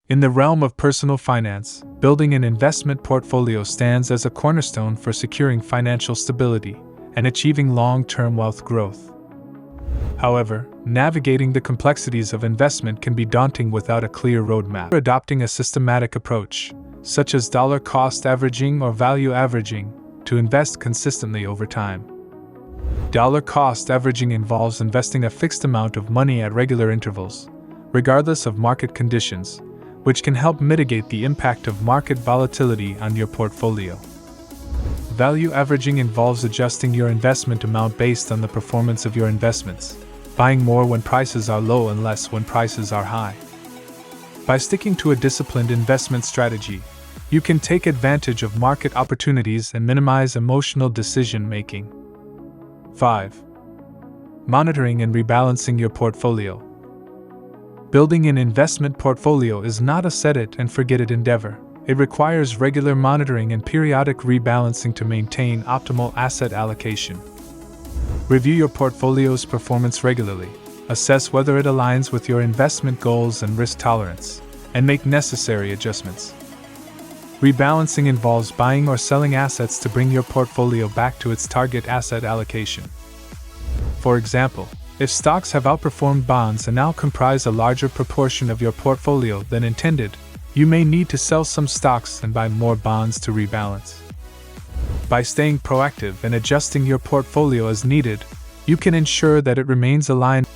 In the realm of personal finance, building an investment portfolio stands as a cornerstone for securing financial stability and achieving long-term wealth growth. However, navigating the complexities of investment can be daunting without a clear roadmap. Adopting a systematic approach, such as dollar cost averaging or value averaging, to invest consistently over time. Dollar cost averaging involves investing a fixed amount of money at regular intervals, regardless of market conditions, which can help mitigate the impact of market volatility on your portfolio. Value averaging involves adjusting your investment amount based on the performance of your investments, buying more when prices are low and less when prices are high. By sticking to a disciplined investment strategy, you can take advantage of market opportunities and minimize emotional decision-making. 5. Monitoring and rebalancing your portfolio. Building an investment portfolio is not a set-it-and-forget-it endeavor. It requires regular monitoring and periodic rebalancing to maintain optimal asset allocation. Review your portfolio's performance regularly, assess whether it aligns with your investment goals and risk tolerance, and make necessary adjustments. Rebalancing involves buying or selling assets to bring your portfolio back to its target asset allocation. For example, if stocks have outperformed bonds and now comprise a larger proportion of your portfolio than intended, you may need to sell some stocks and buy more bonds to rebalance. By staying proactive and adjusting your portfolio as needed, you can ensure that it remains aligned